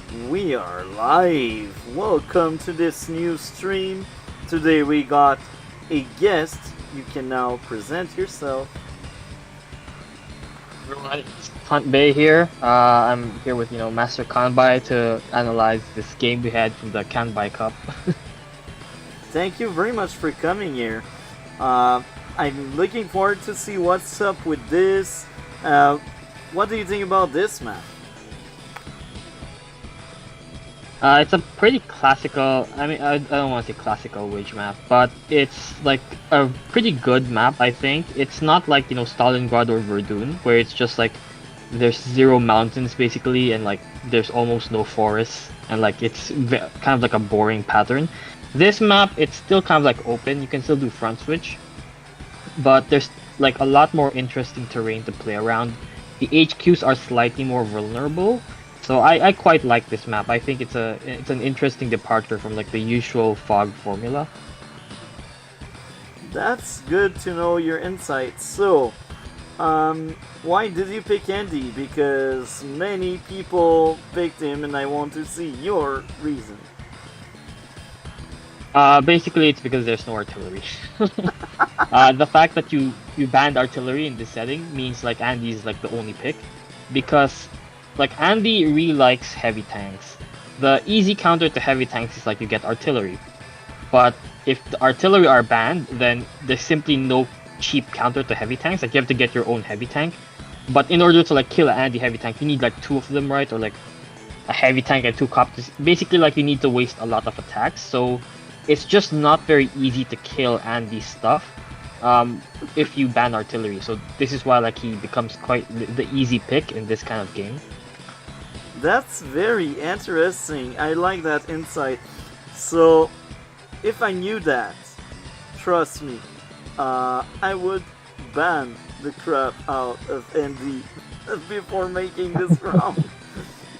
We are live. Welcome to this new stream. Today we got a guest. You can now present yourself. Everyone, it's Kanbei here. I'm here with Master Kanbei to analyze this game we had from the Kanbei Cup. Thank you very much for coming here. Uh, I'm looking forward to see what's up with this. What do you think about this map? It's a pretty classical. I don't want to say classical wage map, but it's like a pretty good map. I think it's not like Stalingrad or Verdun, where it's just like there's zero mountains basically, and like there's almost no forests, and like kind of like a boring pattern. This map, it's still kind of like open. You can still do front switch, but there's like a lot more interesting terrain to play around. The HQs are slightly more vulnerable, so I quite like this map. I think it's an interesting departure from like the usual fog formula. That's good to know your insights. So, why did you pick Andy? Because many people picked him, and I want to see your reason. Basically it's because there's no artillery. The fact that you banned artillery in this setting means like Andy is like the only pick, because like Andy really likes heavy tanks. The easy counter to heavy tanks is like you get artillery. But if the artillery are banned, then there's simply no cheap counter to heavy tanks. Like you have to get your own heavy tank. But in order to like kill an Andy heavy tank, you need like two of them, right? Or like a heavy tank and two copters. Basically like you need to waste a lot of attacks. So it's just not very easy to kill Andy's stuff if you ban artillery. So this is why like he becomes quite the easy pick in this kind of game. That's very interesting. I like that insight. So, if I knew that, trust me, I would ban the crap out of Andy before making this round.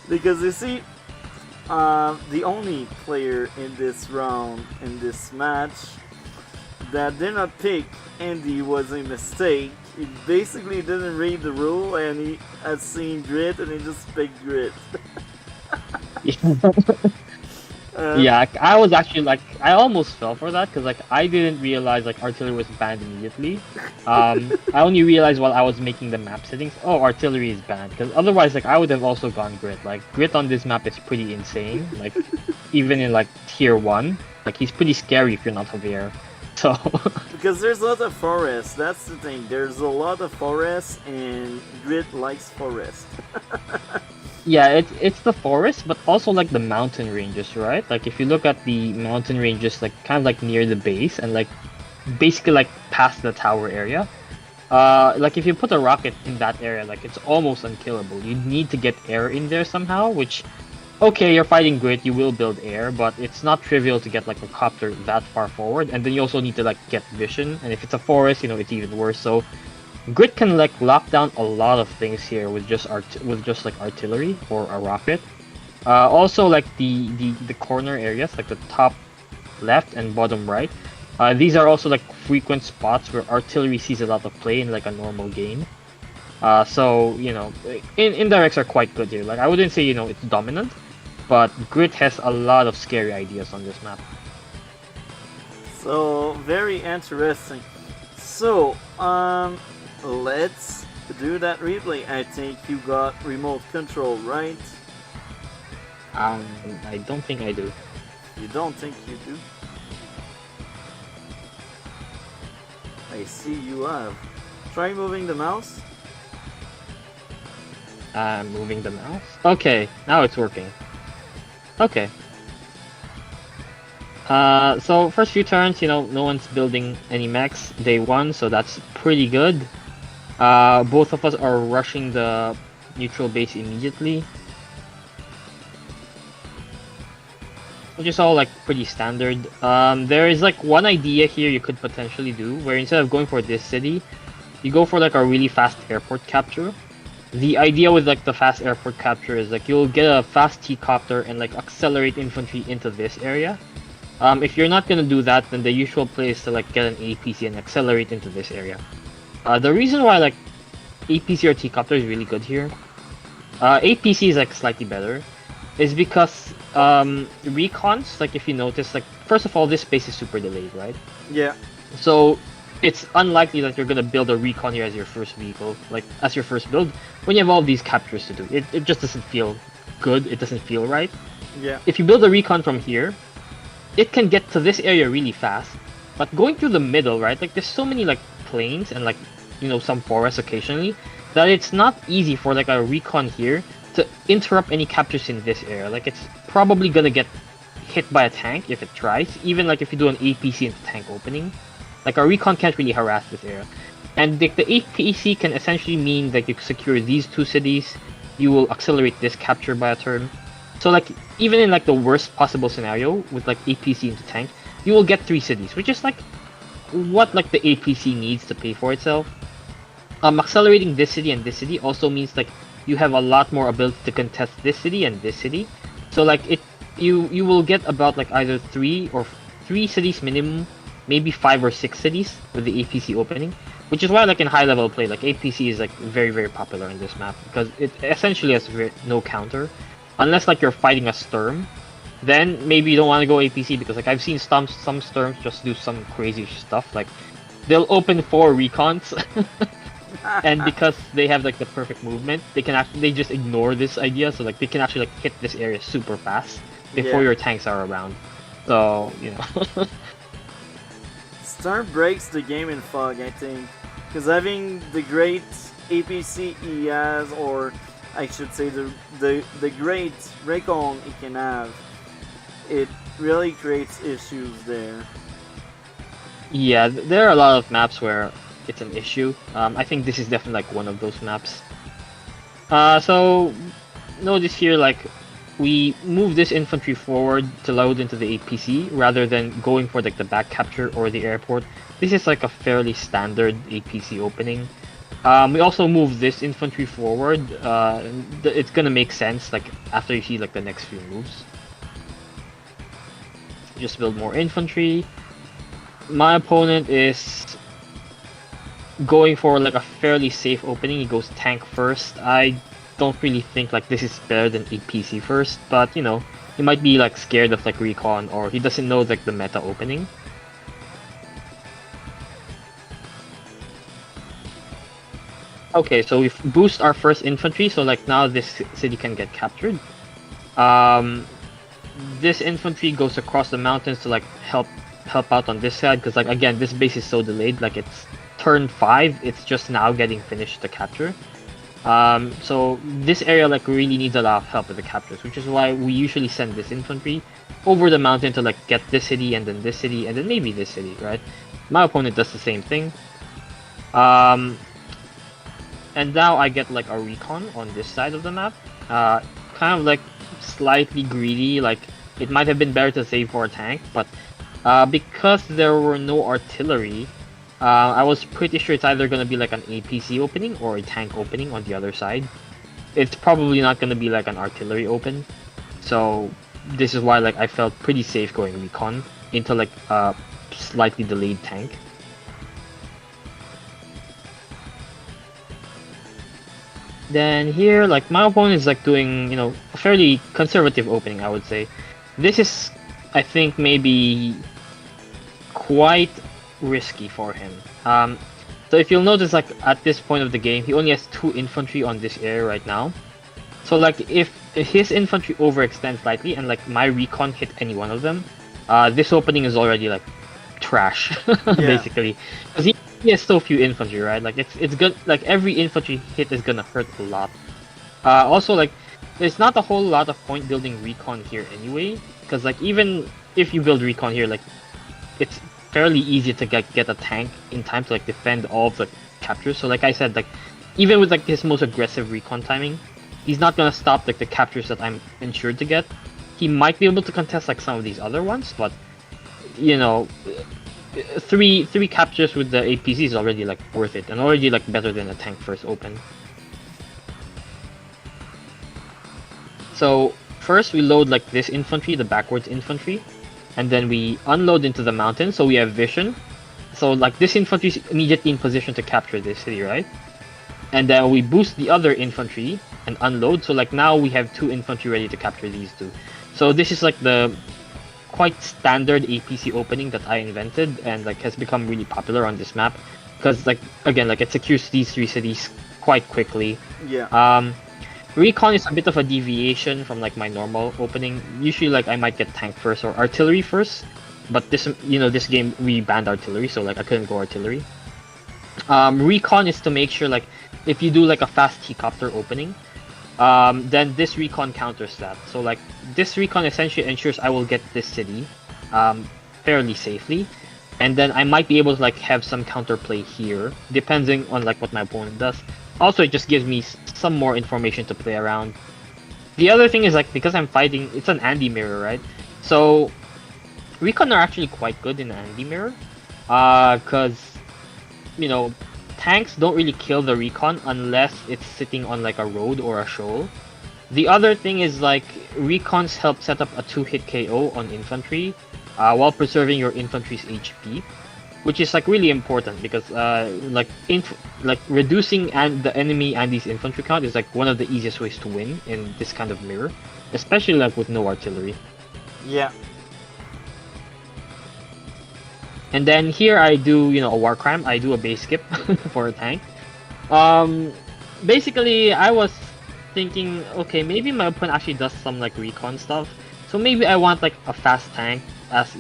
Because you see, the only player in this round, in this match, that did not pick Andy was a mistake. He basically didn't read the rule and he had seen grit and he just picked grit. Yeah, I was actually like I almost fell for that because like I didn't realize like artillery was banned immediately. I only realized while I was making the map settings. Oh, artillery is banned, because otherwise like I would have also gone grit. Like grit on this map is pretty insane. Like even in like tier 1, like he's pretty scary if you're not aware. So Because there's a lot of forest, that's the thing. There's a lot of forest and grit likes forest. yeah, it's the forest, but also like the mountain ranges, right? Like if you look at the mountain ranges, like kind of like near the base and like basically like past the tower area. Like if you put a rocket in that area, like it's almost unkillable. You need to get air in there somehow, which, okay, you're fighting grit, you will build air, but it's not trivial to get like a copter that far forward, and then you also need to like get vision, and if it's a forest, it's even worse. So grit can like lock down a lot of things here with just like artillery or a rocket. Also like the corner areas, like the top left and bottom right. These are also like frequent spots where artillery sees a lot of play in like a normal game. So indirects are quite good here. Like I wouldn't say it's dominant, but grit has a lot of scary ideas on this map. So, very interesting. So, let's do that replay. I think you got remote control, right? Um, I don't think I do. You don't think you do? I see you have. Try moving the mouse. I'm moving the mouse. Okay, now it's working. Okay. So first few turns, no one's building any mechs day 1, so that's pretty good. Both of us are rushing the neutral base immediately, which is all like pretty standard. There is like one idea here you could potentially do, where instead of going for this city, you go for like a really fast airport capture. The idea with like the fast airport capture is like you'll get a fast T-copter and like accelerate infantry into this area. If you're not gonna do that, then the usual play is to like get an APC and accelerate into this area. The reason why like APC or T-copter is really good here, APC is like slightly better. is because recons, like if you notice, like first of all, this space is super delayed, right? Yeah. So it's unlikely that you're gonna build a recon here as your first vehicle, like as your first build, when you have all these captures to do. It just doesn't feel good. It doesn't feel right. Yeah. If you build a recon from here, it can get to this area really fast. But going through the middle, right? Like there's so many like plains and like some forests occasionally that it's not easy for like a recon here to interrupt any captures in this area. Like it's probably gonna get hit by a tank if it tries, even like if you do an APC into tank opening. Like a recon can't really harass this area. And the APC can essentially mean that you secure these two cities, you will accelerate this capture by a turn. So like even in like the worst possible scenario with like APC into tank, you will get 3 cities, which is like what like the APC needs to pay for itself. Accelerating this city and this city also means like you have a lot more ability to contest this city and this city. So like you will get about like either 3 cities minimum, maybe 5 or 6 cities with the APC opening, which is why like in high level play like APC is like very very popular in this map because it essentially has no counter, unless like you're fighting a Sturm. Then maybe you don't want to go APC because like I've seen some Sturms just do some crazy stuff, like they'll open 4 recons and because they have like the perfect movement, they just ignore this idea, so like they can actually like hit this area super fast before your tanks are around. So Sturm breaks the game in Fog, I think, because having the great APC he has, or I should say the great recon he can have, it really creates issues there. Yeah, there are a lot of maps where it's an issue. I think this is definitely like one of those maps. So notice here like we move this infantry forward to load into the APC rather than going for like the back capture or the airport. This is like a fairly standard APC opening. We also move this infantry forward. It's gonna make sense like after you see like the next few moves. Just build more infantry. My opponent is going for like a fairly safe opening. He goes tank first. I don't really think like this is better than APC first, but he might be like scared of like recon, or he doesn't know like the meta opening. Okay, so we boost our first infantry, so like now this city can get captured. This infantry goes across the mountains to like help out on this side, because like again this base is so delayed, like it's turn 5, it's just now getting finished to capture. So this area like really needs a lot of help with the captures, which is why we usually send this infantry over the mountain to like get this city and then this city and then maybe this city, right? My opponent does the same thing. And now I get like a recon on this side of the map. Kind of like slightly greedy, like it might have been better to save for a tank, but because there were no artillery, I was pretty sure it's either gonna be like an APC opening or a tank opening on the other side. It's probably not gonna be like an artillery open, so this is why like I felt pretty safe going recon into like a slightly delayed tank. Then here, like my opponent is like doing, a fairly conservative opening, I would say. This is, I think, maybe quite risky for him. So if you'll notice, like at this point of the game, he only has 2 infantry on this area right now. So like if his infantry overextends slightly and like my recon hit any one of them, this opening is already like trash, basically, because he has so few infantry, right? Like it's good. Like every infantry hit is gonna hurt a lot. Also, like there's not a whole lot of point building recon here anyway, because like even if you build recon here, like it's fairly easy to get a tank in time to like defend all of the captures. So like I said, like even with like his most aggressive recon timing, he's not gonna stop like the captures that I'm insured to get. He might be able to contest like some of these other ones, but three captures with the APC is already like worth it, and already like better than a tank first open. So first we load like this infantry, the backwards infantry, and then we unload into the mountain, so we have vision. So like this infantry is immediately in position to capture this city, right? and then we boost the other infantry and unload. So like now we have 2 infantry ready to capture these 2. So this is like the quite standard APC opening that I invented and like has become really popular on this map because like again like it secures these 3 cities quite quickly. Yeah. Recon is a bit of a deviation from like my normal opening. Usually like I might get tank first or artillery first, but this this game we banned artillery, so like I couldn't go artillery. Recon is to make sure like if you do like a fast helicopter opening, then this recon counters that. So like this recon essentially ensures I will get this city fairly safely, and then I might be able to like have some counterplay here depending on like what my opponent does. Also, it just gives me some more information to play around. The other thing is like because I'm fighting, it's an Andy mirror, right? So recon are actually quite good in Andy mirror, because tanks don't really kill the recon unless it's sitting on like a road or a shoal. The other thing is like recons help set up a 2-hit KO on infantry while preserving your infantry's HP, which is like really important because like reducing the enemy and these infantry count is like one of the easiest ways to win in this kind of mirror, especially like with no artillery. Yeah. And then here I do, a war crime. I do a base skip for a tank. Basically, I was thinking, okay, maybe my opponent actually does some like recon stuff. So maybe I want like a fast tank as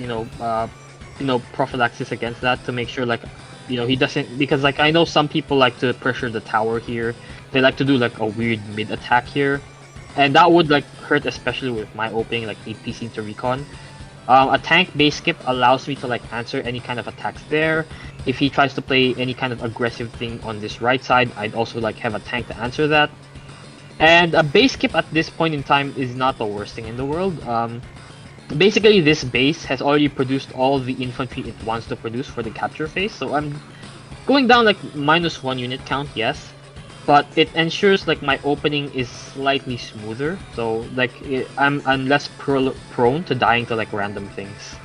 prophylaxis against that to make sure like he doesn't, because like I know some people like to pressure the tower here. They like to do like a weird mid attack here, and that would like hurt especially with my opening like APC to recon. A tank base skip allows me to like answer any kind of attacks there. If he tries to play any kind of aggressive thing on this right side, I'd also like have a tank to answer that. And a base skip at this point in time is not the worst thing in the world. Basically, this base has already produced all the infantry it wants to produce for the capture phase, so I'm going down like -1 unit count, yes, but it ensures like my opening is slightly smoother, so like I'm less prone to dying to like random things.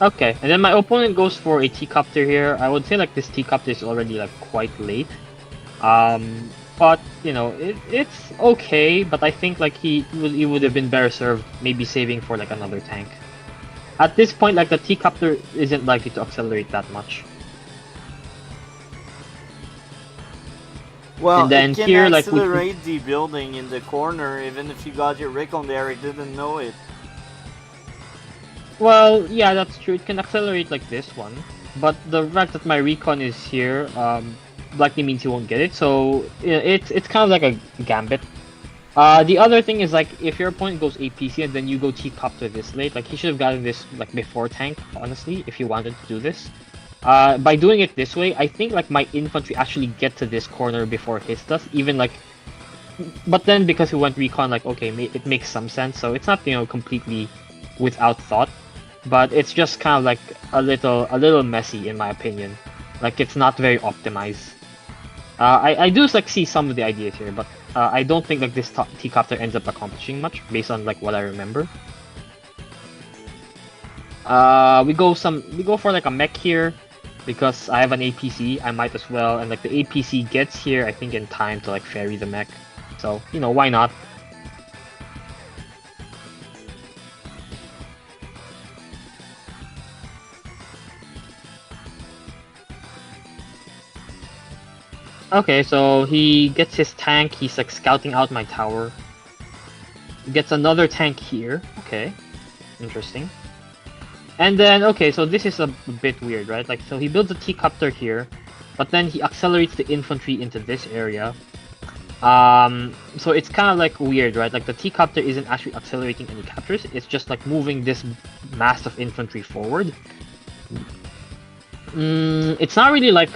Okay, and then my opponent goes for a T-copter here. I would say like this T-copter is already like quite late. But it's okay, but I think like he would have been better served maybe saving for like another tank. At this point, like the T-copter isn't likely to accelerate that much. Well, and then it can here, accelerate like, the building in the corner, even if you got your recon there, it didn't know it. Well, yeah, that's true. It can accelerate like this one, but the fact that my recon is here likely means he won't get it. So it's kind of like a gambit. The other thing is like if your opponent goes APC and then you go T-copter this late, like he should have gotten this like before tank. Honestly, if he wanted to do this, by doing it this way, I think like my infantry actually get to this corner before his does. Even like, but then because he went recon, like okay, it makes some sense. So it's not completely without thought. But it's just kind of like a little messy in my opinion. Like it's not very optimized. I do like see some of the ideas here, but I don't think like this T-copter ends up accomplishing much based on like what I remember. We go for like a mech here because I have an APC. I might as well, and like the APC gets here I think in time to like ferry the mech. So why not? Okay, so he gets his tank, he's like scouting out my tower. He gets another tank here. Okay, interesting. And then, okay, so this is a bit weird, right? Like, so he builds a T-copter here, but then he accelerates the infantry into this area. So it's kind of like weird, right? Like the T-copter isn't actually accelerating any captures, it's just like moving this mass of infantry forward. It's not really like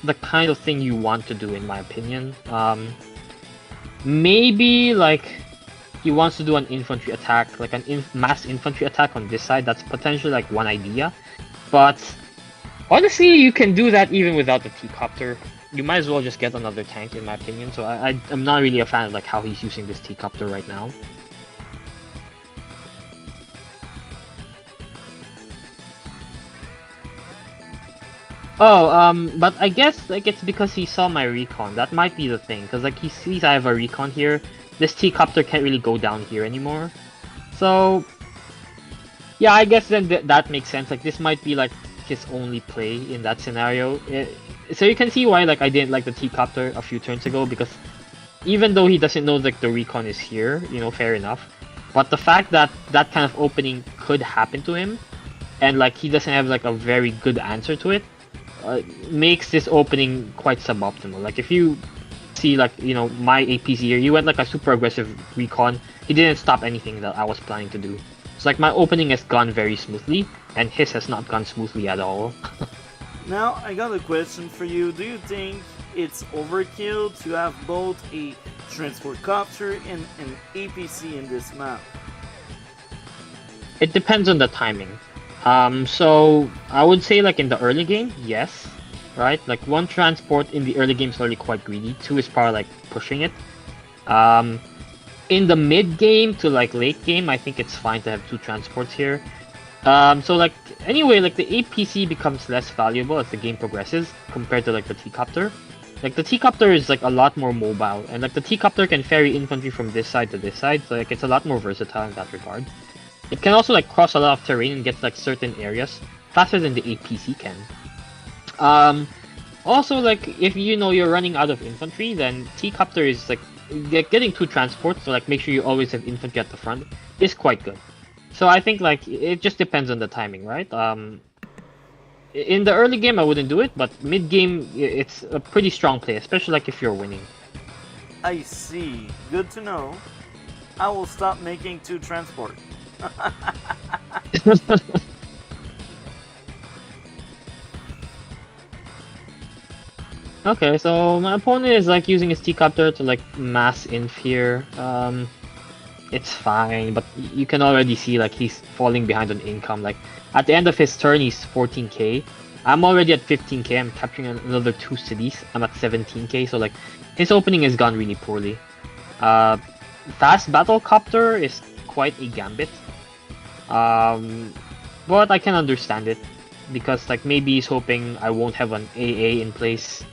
the kind of thing you want to do in my opinion. Maybe like he wants to do an infantry attack, like an mass infantry attack on this side. That's potentially like one idea, but honestly you can do that even without the T-copter. You might as well just get another tank in my opinion, so I'm not really a fan of like how he's using this T-copter right now. Oh, but I guess like it's because he saw my recon. That might be the thing, cause like he sees I have a recon here. This T-copter can't really go down here anymore. So yeah, I guess then that makes sense. Like this might be like his only play in that scenario. So you can see why like I didn't like the T-copter a few turns ago, because even though he doesn't know like the recon is here, you know, fair enough. But the fact that that kind of opening could happen to him, and like he doesn't have like a very good answer to it, makes this opening quite suboptimal. Like if you see like, you know, my APC here, he went like a super aggressive recon. He didn't stop anything that I was planning to do. It's like my opening has gone very smoothly, and his has not gone smoothly at all. Now, I got a question for you. Do you think it's overkill to have both a transport copter and an APC in this map? It depends on the timing. So I would say like in the early game, yes, right? Like one transport in the early game is already quite greedy. Two is probably like pushing it. In the mid game to like late game, I think it's fine to have two transports here. So like anyway, like the APC becomes less valuable as the game progresses compared to like the T-copter. Like the T-copter is like a lot more mobile, and like the T-copter can ferry infantry from this side to this side, so like it's a lot more versatile in that regard. It can also like cross a lot of terrain and get like certain areas faster than the APC can. Also like if you know you're running out of infantry, then T-copter is like getting two transports, so like make sure you always have infantry at the front is quite good. So I think like it just depends on the timing, right? In the early game I wouldn't do it, but mid game it's a pretty strong play, especially like if you're winning. I see. Good to know. I will stop making two transport. Okay, so my opponent is like using his T-copter to like mass inf here. It's fine, but you can already see like he's falling behind on income. Like at the end of his turn, he's 14k. I'm already at 15k. I'm capturing another two cities. I'm at 17k. So like his opening has gone really poorly. Fast battle copter is quite a gambit. But I can understand it because like maybe he's hoping I won't have an AA in place.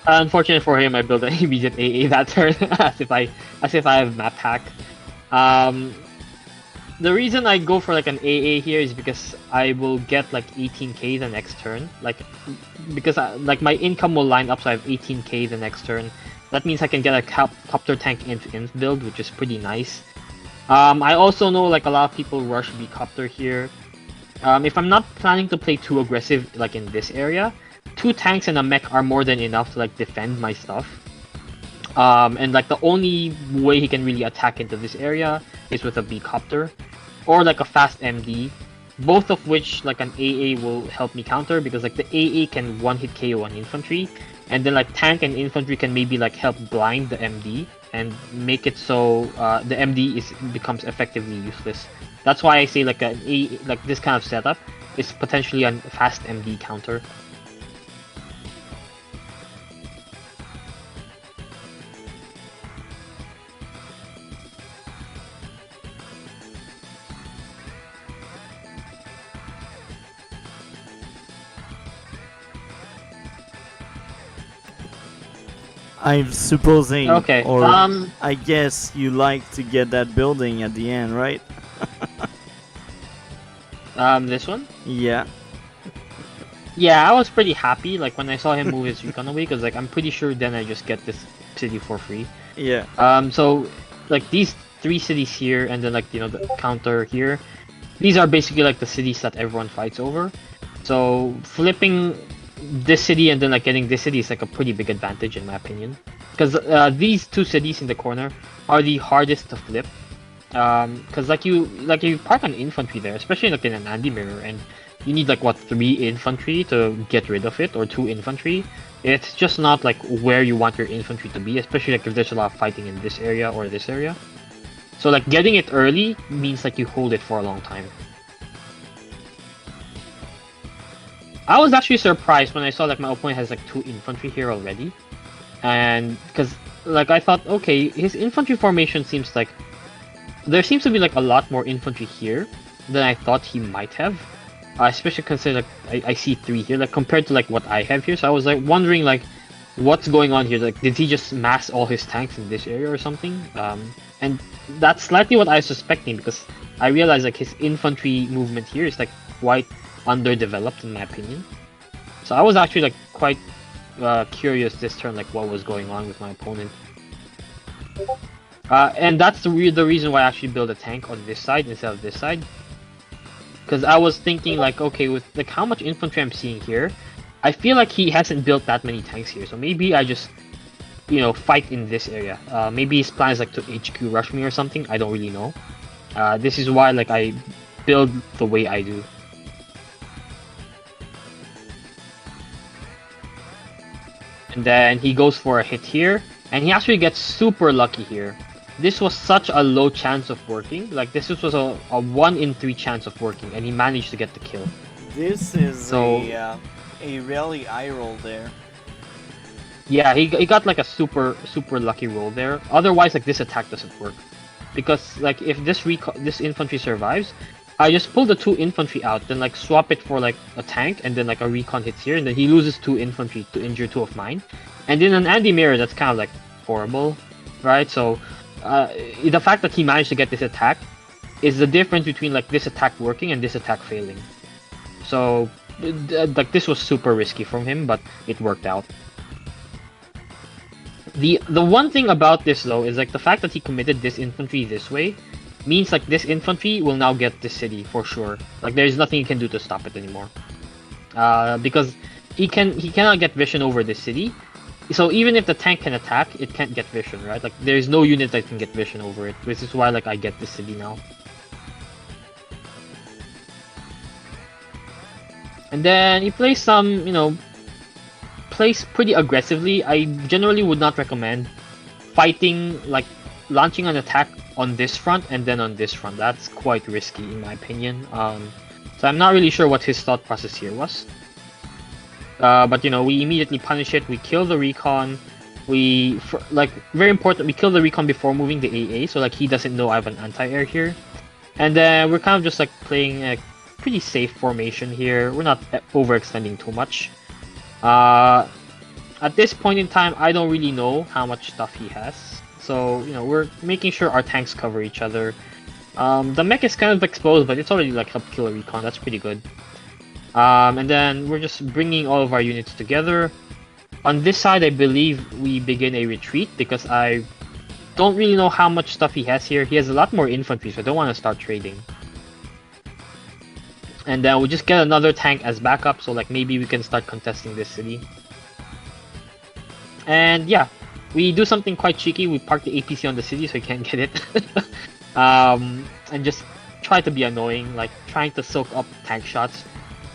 Unfortunate for him, I built an immediate AA that turn as if I have map hack. The reason I go for like an AA here is because I will get like 18k the next turn. Like because like my income will line up, so I have 18k the next turn. That means I can get a copter tank inf build, which is pretty nice. I also know like a lot of people rush B copter here. If I'm not planning to play too aggressive like in this area, two tanks and a mech are more than enough to like defend my stuff. And like the only way he can really attack into this area is with a B copter or like a fast MD, both of which like an AA will help me counter, because like the AA can one hit KO on infantry, and then like tank and infantry can maybe like help blind the MD and make it so the MD becomes effectively useless. That's why I say like like this kind of setup is potentially a fast MD counter. I'm supposing, Okay, or I guess you like to get that building at the end, right? This one? Yeah. Yeah, I was pretty happy like when I saw him move his recon away, because like I'm pretty sure then I just get this city for free. Yeah. So like these three cities here, and then like, you know, the counter here, these are basically like the cities that everyone fights over. So flipping this city and then like getting this city is like a pretty big advantage in my opinion, because these two cities in the corner are the hardest to flip. Because like you park an infantry there, especially like in an Andy mirror, and you need like what, 3 infantry to get rid of it, or 2 infantry. It's just not like where you want your infantry to be, especially like if there's a lot of fighting in this area or this area. So like getting it early means like you hold it for a long time. I was actually surprised when I saw like my opponent has like 2 infantry here already, and because like I thought, okay, his infantry formation seems like there seems to be like a lot more infantry here, than I thought he might have. Especially considering like, I see 3 here, like compared to like what I have here. So I was like wondering like what's going on here. Like, did he just mass all his tanks in this area or something? And that's slightly what I was suspecting because I realized like his infantry movement here is like quite underdeveloped in my opinion. So I was actually like quite curious this turn, like what was going on with my opponent. And that's the reason why I actually built a tank on this side instead of this side. Because I was thinking like, okay, with like how much infantry I'm seeing here, I feel like he hasn't built that many tanks here. So maybe I just, you know, fight in this area. Maybe his plan is like to HQ rush me or something. I don't really know. This is why like I build the way I do. And then he goes for a hit here, and he actually gets super lucky here. This was such a low chance of working. Like this was a 1 in 3 chance of working, and he managed to get the kill. This is a really eye roll there. Yeah, he got like a super lucky roll there. Otherwise, like this attack doesn't work, because like if this infantry survives, I just pull the 2 infantry out, then like swap it for like a tank, and then like a recon hits here, and then he loses 2 infantry to injure 2 of mine. And in an anti-mirror, that's kind of like horrible, right? So the fact that he managed to get this attack is the difference between like this attack working and this attack failing. So like this was super risky from him, but it worked out. The one thing about this though is like the fact that he committed this infantry this way means like this infantry will now get this city for sure. Like there's nothing he can do to stop it anymore. Because he cannot get vision over this city. So even if the tank can attack, it can't get vision, right? Like there's no unit that can get vision over it, which is why like I get this city now. And then he plays some, you know, plays pretty aggressively. I generally would not recommend fighting, like launching an attack on this front and then on this front. That's quite risky in my opinion. So I'm not really sure what his thought process here was. But you know, we immediately punish it. We kill the recon. Like very important, we kill the recon before moving the AA, so like he doesn't know I have an anti-air here. And then we're kind of just like playing a pretty safe formation here. We're not overextending too much. At this point in time, I don't really know how much stuff he has. So, you know, we're making sure our tanks cover each other. The mech is kind of exposed, but it's already like helped kill a recon. That's pretty good. And then we're just bringing all of our units together. On this side, I believe we begin a retreat because I don't really know how much stuff he has here. He has a lot more infantry, so I don't want to start trading. And then we just get another tank as backup, so like maybe we can start contesting this city. And yeah, we do something quite cheeky. We park the APC on the city so he can't get it. And just try to be annoying, like trying to soak up tank shots.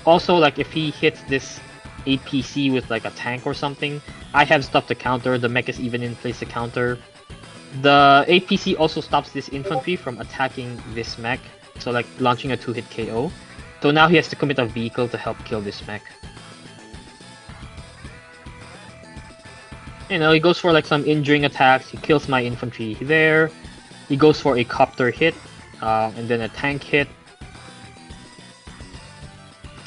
Also, like if he hits this APC with like a tank or something, I have stuff to counter. The mech is even in place to counter. The APC also stops this infantry from attacking this mech, so like launching a 2-hit KO. So now he has to commit a vehicle to help kill this mech. You know, he goes for like some injuring attacks. He kills my infantry there. He goes for a copter hit, and then a tank hit.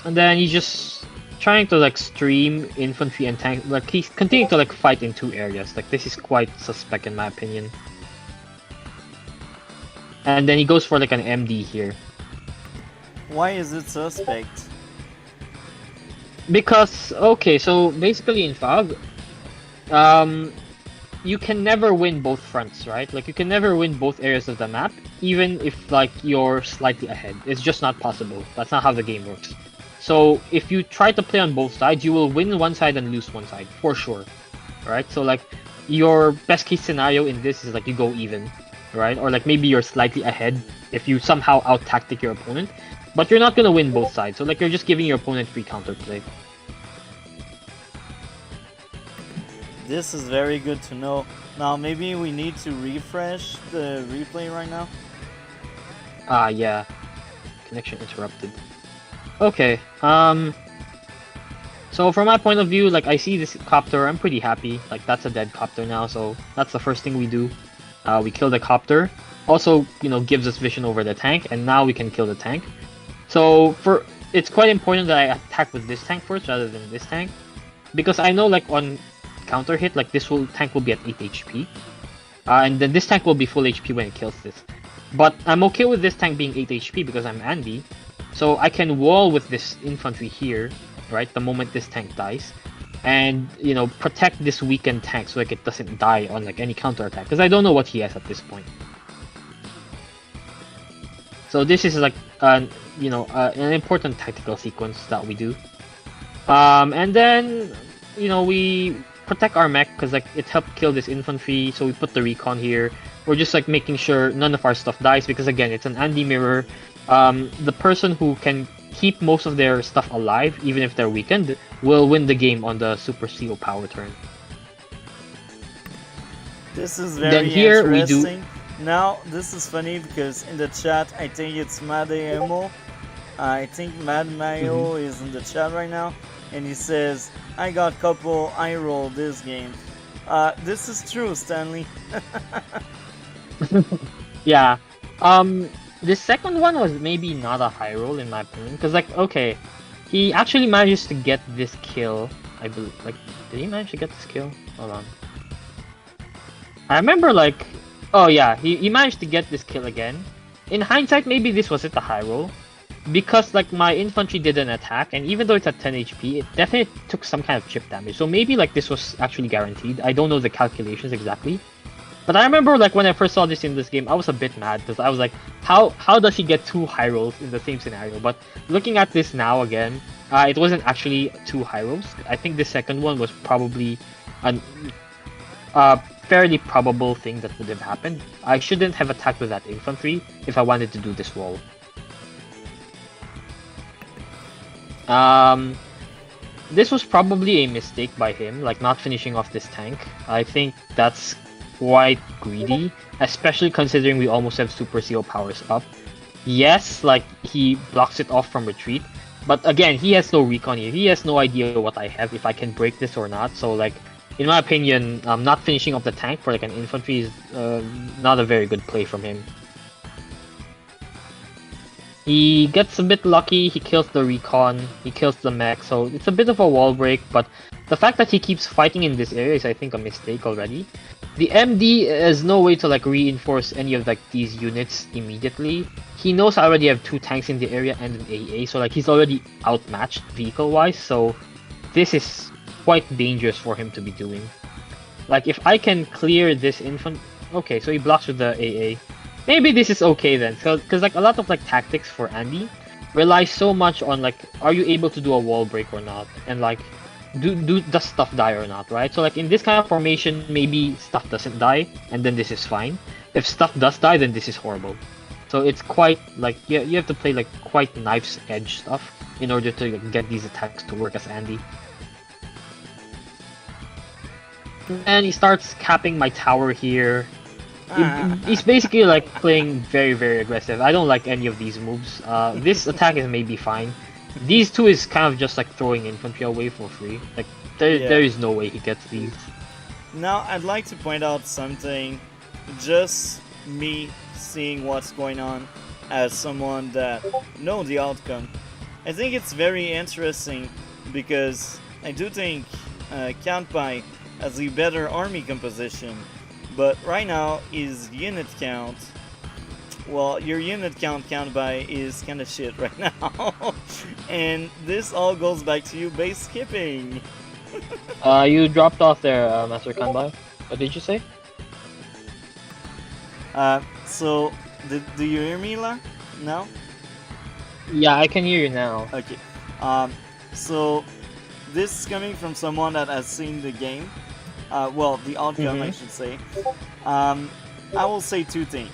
And then he's just trying to like stream infantry and tank. Like he's continuing to like fight in 2 areas. Like this is quite suspect in my opinion. And then he goes for like an MD here. Why is it suspect? Because, okay, so basically in FAG, you can never win both fronts, right? Like you can never win both areas of the map, even if like you're slightly ahead. It's just not possible. That's not how the game works. So if you try to play on both sides, you will win one side and lose one side, for sure. Right? So like, your best case scenario in this is like you go even, right? Or like maybe you're slightly ahead if you somehow out-tactic your opponent. But you're not gonna win both sides, so like you're just giving your opponent free counterplay. This is very good to know. Now maybe we need to refresh the replay right now. Yeah. Connection interrupted. Okay, so from my point of view, like I see this copter, I'm pretty happy. Like that's a dead copter now, so that's the first thing we do. We kill the copter. also, gives us vision over the tank, and now we can kill the tank. So it's quite important that I attack with this tank first rather than this tank, because I know like on counter hit, like tank will be at 8 HP, and then this tank will be full HP when it kills this. But I'm okay with this tank being 8 HP because I'm Andy, so I can wall with this infantry here, right? The moment this tank dies, and protect this weakened tank so like it doesn't die on like any counter attack, because I don't know what he has at this point. So this is like an important tactical sequence that we do. And then we protect our mech because like it helped kill this infantry, so we put the recon here. We're just like making sure none of our stuff dies because again it's an Andy mirror. The person who can keep most of their stuff alive, even if they're weakened, will win the game on the Super Seal power turn. This is very interesting. Now, this is funny because in the chat, I think it's maidemao. I think maidemao is in the chat right now, and he says, I got couple eye roll this game. This is true, Stanley. Yeah. The second one was maybe not a high roll in my opinion, because like, okay, he actually manages to get this kill, I believe. Like, did he manage to get this kill? Hold on. I remember like, oh yeah, he managed to get this kill again. In hindsight, maybe this wasn't a high roll, because like my infantry didn't attack, and even though it's at 10 HP, it definitely took some kind of chip damage. So maybe like this was actually guaranteed. I don't know the calculations exactly. But I remember like when I first saw this in this game, I was a bit mad because I was like, how does he get 2 high rolls in the same scenario? But looking at this now again, it wasn't actually 2 high rolls. I think the second one was probably a fairly probable thing that would have happened. I shouldn't have attacked with that infantry if I wanted to do this wall. This was probably a mistake by him, like not finishing off this tank. I think that's quite greedy, especially considering we almost have Super Seal powers up. Yes, like he blocks it off from retreat, but again, he has no recon here. He has no idea what I have, if I can break this or not. So like, in my opinion, not finishing off the tank for like an infantry is not a very good play from him. He gets a bit lucky, he kills the recon, he kills the mech, so it's a bit of a wall break, but the fact that he keeps fighting in this area is I think a mistake already. The MD has no way to like reinforce any of like these units immediately. He knows I already have 2 tanks in the area and an AA, so like he's already outmatched vehicle-wise, so this is quite dangerous for him to be doing. Like if I can clear this infant... Okay, so he blocks with the AA. Maybe this is okay then, because like a lot of like tactics for Andy rely so much on like, are you able to do a wall break or not, and like, does stuff die or not, right? So like in this kind of formation, maybe stuff doesn't die, and then this is fine. If stuff does die, then this is horrible. So it's quite like, you have to play like quite knife's edge stuff in order to like, get these attacks to work as Andy. And he starts capping my tower here. He's basically like playing very, very aggressive. I don't like any of these moves. This attack is maybe fine. These 2 is kind of just like throwing infantry away for free. Like there is no way he gets these. Now I'd like to point out something. Just me seeing what's going on as someone that knows the outcome. I think it's very interesting because I do think Kanbei has a better army composition. But right now, his unit count, well, your unit count Kanbei is kind of shit right now. And this all goes back to you base skipping. You dropped off there, Master Kanbei. What did you say? So, do you hear me now? Yeah, I can hear you now. Okay. So, this is coming from someone that has seen the game. Well, the outcome, I should say. I will say 2 things.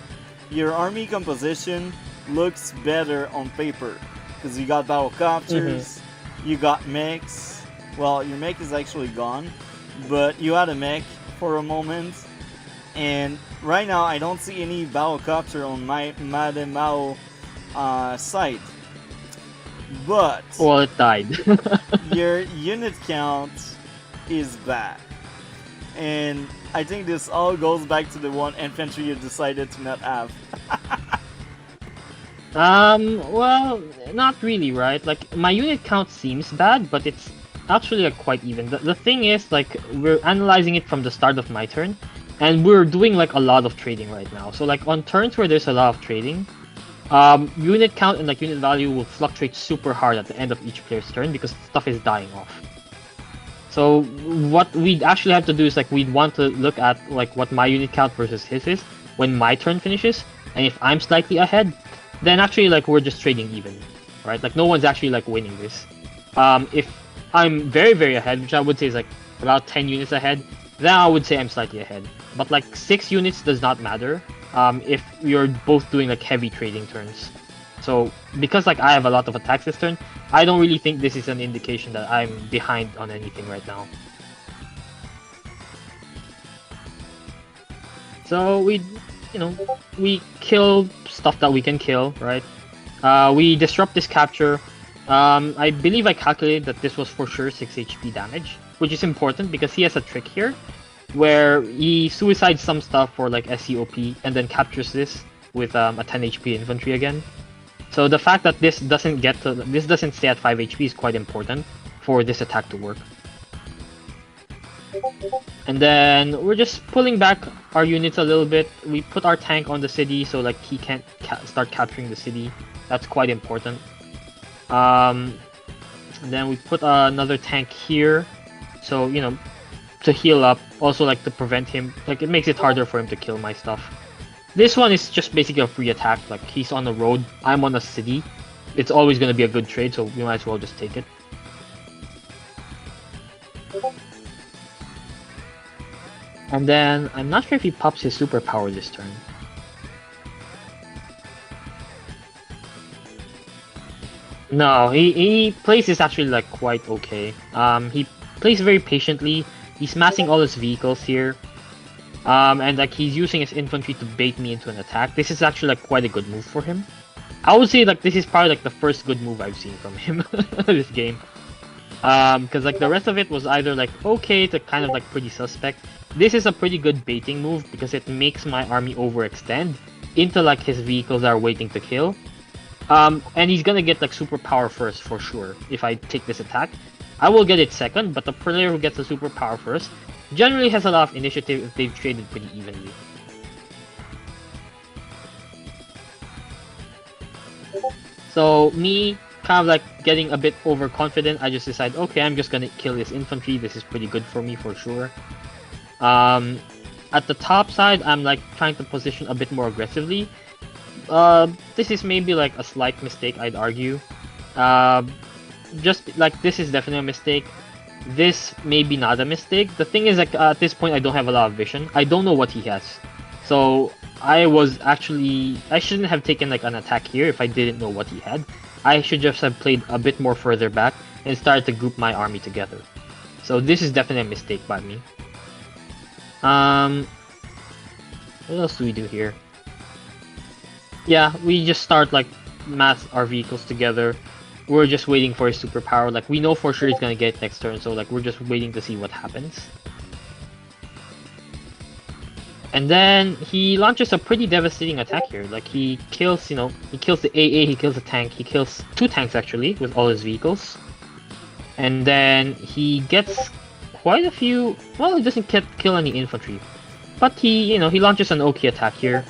Your army composition looks better on paper because you got battlecopters, you got mechs. Well, your mech is actually gone, but you had a mech for a moment. And right now, I don't see any battlecopter on my maidemao site. But well, it died. your unit count is bad. And I think this all goes back to the one infantry you decided to not have. Well, not really, right? Like, my unit count seems bad, but it's actually like quite even. The thing is, like, we're analyzing it from the start of my turn, and we're doing like a lot of trading right now. So like on turns where there's a lot of trading, unit count and like unit value will fluctuate super hard at the end of each player's turn because stuff is dying off. So what we'd actually have to do is like we'd want to look at like what my unit count versus his is when my turn finishes, and if I'm slightly ahead, then actually like we're just trading even, right? Like no one's actually like winning this. If I'm very ahead, which I would say is like about 10 units ahead, then I would say I'm slightly ahead. But like 6 units does not matter if you're both doing like heavy trading turns. So because like I have a lot of attacks this turn, I don't really think this is an indication that I'm behind on anything right now. So we kill stuff that we can kill, right? We disrupt this capture. I believe I calculated that this was for sure 6 HP damage, which is important because he has a trick here where he suicides some stuff for like SCOP and then captures this with a 10 HP infantry again. So the fact that this doesn't stay at 5 HP is quite important for this attack to work. And then we're just pulling back our units a little bit. We put our tank on the city so like he can't start capturing the city. That's quite important. And then we put another tank here, so you know, to heal up. Also like to prevent him, like it makes it harder for him to kill my stuff. This one is just basically a free attack. Like he's on the road, I'm on a city. It's always gonna be a good trade, so we might as well just take it. And then, I'm not sure if he pops his superpower this turn. No, he plays this actually like quite okay. He plays very patiently. He's massing all his vehicles here. And like he's using his infantry to bait me into an attack. This is actually like quite a good move for him. I would say like this is probably like the first good move I've seen from him this game. Because like the rest of it was either like okay to kind of like pretty suspect. This is a pretty good baiting move because it makes my army overextend into like his vehicles that are waiting to kill. And he's gonna get like superpower first for sure if I take this attack. I will get it second, but the player who gets the superpower first generally has a lot of initiative if they've traded pretty evenly. So me kind of like getting a bit overconfident, I just decide, okay, I'm just gonna kill this infantry. This is pretty good for me for sure. At the top side, I'm like trying to position a bit more aggressively. This is maybe like a slight mistake, I'd argue. Just like this is definitely a mistake. This may be not a mistake. The thing is, like at this point, I don't have a lot of vision. I don't know what he has, so I shouldn't have taken like an attack here if I didn't know what he had. I should just have played a bit more further back and started to group my army together. So this is definitely a mistake by me. What else do we do here? Yeah, we just start like mass our vehicles together. We're just waiting for his superpower. Like we know for sure he's gonna get it next turn, so like we're just waiting to see what happens. And then he launches a pretty devastating attack here. Like he kills, he kills the AA, he kills the tank, he kills 2 tanks actually with all his vehicles. And then he gets quite a few. Well, he doesn't kill any infantry, but he launches an OK attack here.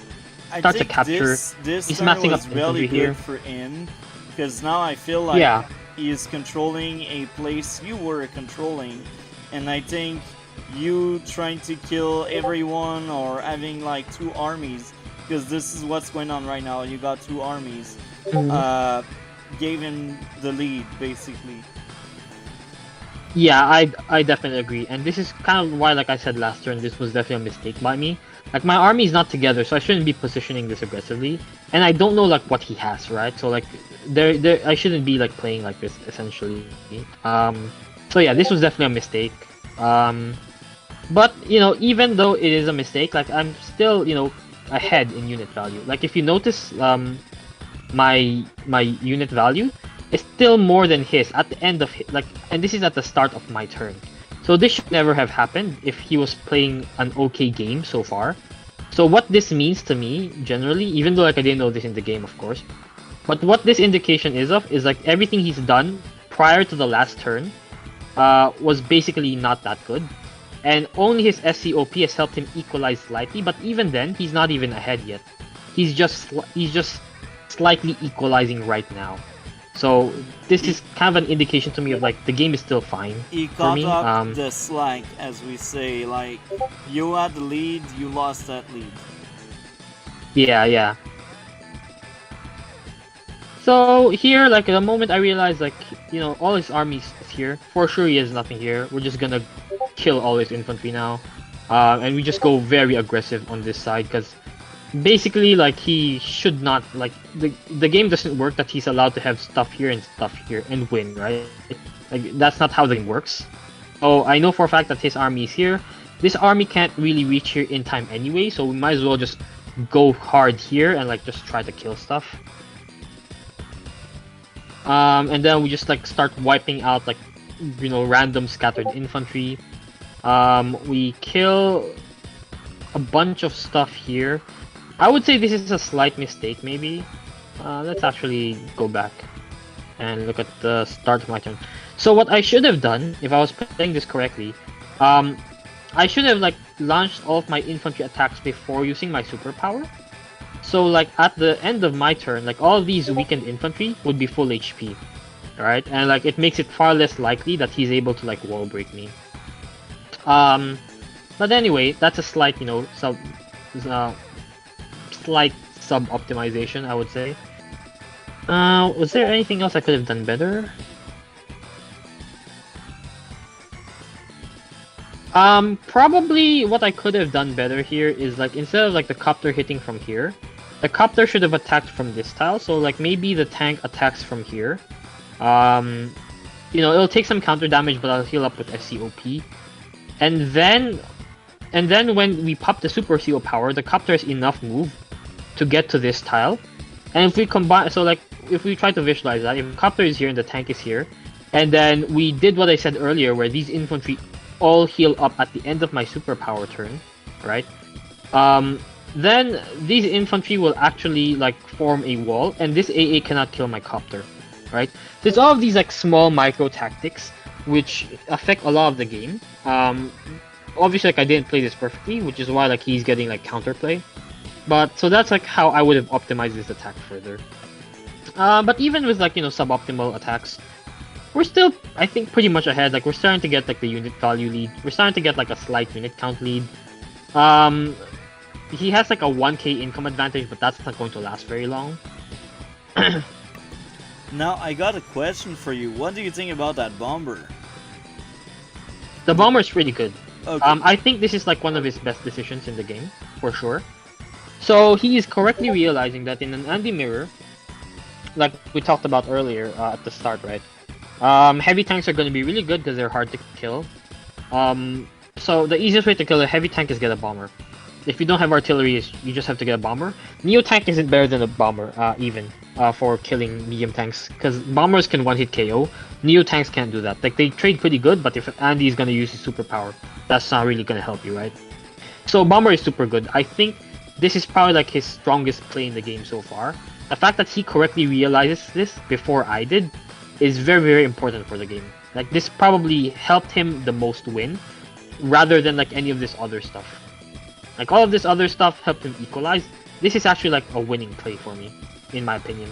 Starts a capture. He's massing up really infantry good here for him because now I feel like he is controlling a place you were controlling, and I think you trying to kill everyone or having like 2 armies, because this is what's going on right now. You got 2 armies. Gave him the lead basically. Yeah, I definitely agree, and this is kind of why, like I said last turn, this was definitely a mistake by me. Like my army is not together, so I shouldn't be positioning this aggressively, and I don't know like what he has, right? So like I shouldn't be like playing like this essentially. So yeah, this was definitely a mistake. But even though it is a mistake, like I'm still ahead in unit value. Like if you notice, my unit value is still more than his at the end of and this is at the start of my turn. So this should never have happened if he was playing an okay game so far. So what this means to me, generally, even though like I didn't know this in the game, of course, but what this indication is of is like everything he's done prior to the last turn was basically not that good. And only his SCOP has helped him equalize slightly, but even then, he's not even ahead yet. He's just slightly equalizing right now. So this is kind of an indication to me of like the game is still fine He for caught me. up the slack, as we say. Like, you had the lead, you lost that lead. Yeah. So here, like the moment I realized, like all his armies is here. For sure, he has nothing here. We're just gonna kill all his infantry now, and we just go very aggressive on this side because basically, like he should not like the game doesn't work that he's allowed to have stuff here and win, right? Like that's not how the game works. Oh, I know for a fact that his army is here. This army can't really reach here in time anyway, so we might as well just go hard here and like just try to kill stuff. And then we just like start wiping out like random scattered infantry. We kill a bunch of stuff here. I would say this is a slight mistake maybe. Let's actually go back and look at the start of my turn. So what I should have done, if I was playing this correctly, I should have like launched all of my infantry attacks before using my superpower. So like at the end of my turn, like all of these weakened infantry would be full HP, right? And like it makes it far less likely that he's able to like wall break me. But anyway, that's a slight, slight sub-optimization, I would say. Was there anything else I could have done better? Probably what I could have done better here is like instead of like the copter hitting from here, the copter should have attacked from this tile. So like maybe the tank attacks from here. It'll take some counter damage, but I'll heal up with SCOP. And then when we pop the super CO power, the copter has enough move to get to this tile. And if we combine, so like if we try to visualize that, if the copter is here and the tank is here, and then we did what I said earlier, where these infantry all heal up at the end of my superpower turn, right? Then these infantry will actually like form a wall, and this AA cannot kill my copter, right? There's all of these like small micro tactics which affect a lot of the game. Obviously, like I didn't play this perfectly, which is why like he's getting like counterplay. But so that's like how I would have optimized this attack further. But even with like suboptimal attacks, we're still I think pretty much ahead. Like we're starting to get like the unit value lead. We're starting to get like a slight unit count lead. He has like a 1k income advantage, but that's not going to last very long. Now, I got a question for you. What do you think about that bomber? The bomber is pretty good. Okay. I think this is like one of his best decisions in the game, for sure. So he is correctly realizing that in an anti-mirror, like we talked about earlier at the start, right? Heavy tanks are going to be really good because they're hard to kill. So the easiest way to kill a heavy tank is get a bomber. If you don't have artillery, you just have to get a bomber. Neo tank isn't better than a bomber, for killing medium tanks, because bombers can one-hit KO. Neo tanks can't do that. Like they trade pretty good, but if Andy is gonna use his superpower, that's not really gonna help you, right? So bomber is super good. I think this is probably like his strongest play in the game so far. The fact that he correctly realizes this before I did is very, very important for the game. Like this probably helped him the most win, rather than like any of this other stuff. Like all of this other stuff helped him equalize. This is actually like a winning play for me, in my opinion.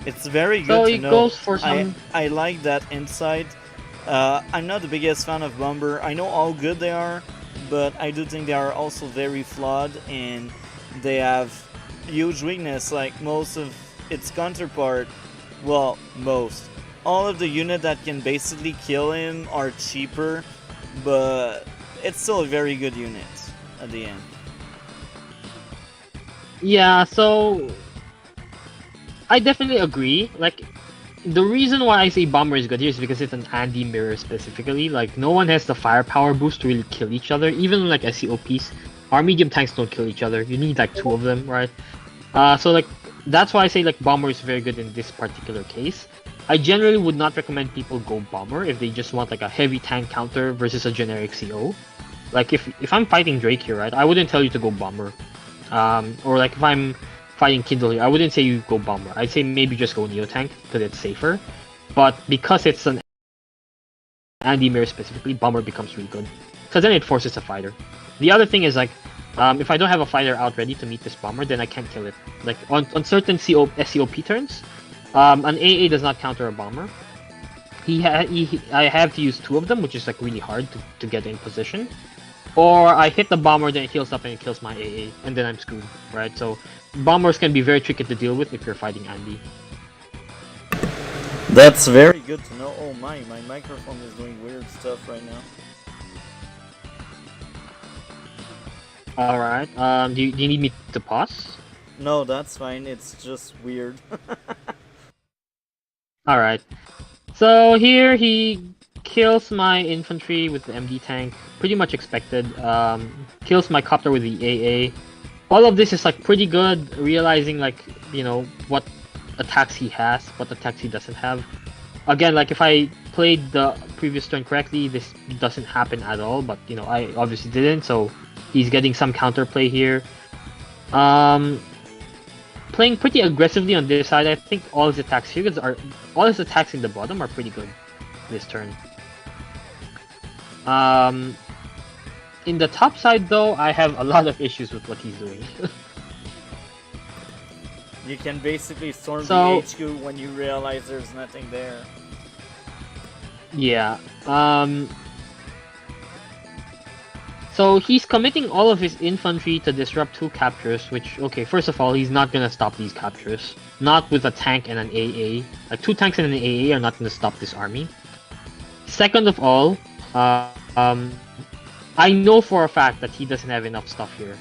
It's very good so to he know. Goes for some... I like that insight. I'm not the biggest fan of Bomber. I know how good they are, but I do think they are also very flawed, and they have huge weakness. Like most of its counterpart, well, most. All of the units that can basically kill him are cheaper, but it's still a very good unit at the end. Yeah, so I definitely agree. Like the reason why I say bomber is good here is because it's an Andy mirror specifically. Like no one has the firepower boost to really kill each other. Even like SCOPs, our medium tanks don't kill each other. You need like 2 of them, right? So like that's why I say like bomber is very good in this particular case. I generally would not recommend people go bomber if they just want like a heavy tank counter versus a generic CO. Like if I'm fighting Drake here, right, I wouldn't tell you to go bomber. Or like if I'm fighting Kindle here, I wouldn't say you go bomber. I'd say maybe just go Neo Tank because it's safer. But because it's an Andy Mirror specifically, bomber becomes really good because then it forces a fighter. The other thing is like, if I don't have a fighter out ready to meet this bomber, then I can't kill it. Like on certain SCOP turns, an AA does not counter a bomber. I have to use 2 of them, which is like really hard to get in position. Or I hit the bomber, then it heals up and it kills my AA, and then I'm screwed, right? So bombers can be very tricky to deal with if you're fighting Andy. That's very good to know. Oh my microphone is doing weird stuff right now. Alright, do you need me to pause? No, that's fine. It's just weird. Alright. So here he kills my infantry with the MD tank. Pretty much expected. Kills my copter with the AA. All of this is like pretty good, realizing like, you know, what attacks he has, what attacks he doesn't have. Again, like if I played the previous turn correctly, this doesn't happen at all, but you know, I obviously didn't, so he's getting some counterplay here. Playing pretty aggressively on this side. I think all his attacks here all his attacks in the bottom are pretty good this turn. In the top side though, I have a lot of issues with what he's doing. You can basically storm So- the HQ when you realize there's nothing there. Yeah. So he's committing all of his infantry to disrupt 2 captures, which, okay, first of all, he's not gonna stop these captures. Not with a tank and an AA. Like, 2 tanks and an AA are not gonna stop this army. Second of all, I know for a fact that he doesn't have enough stuff here.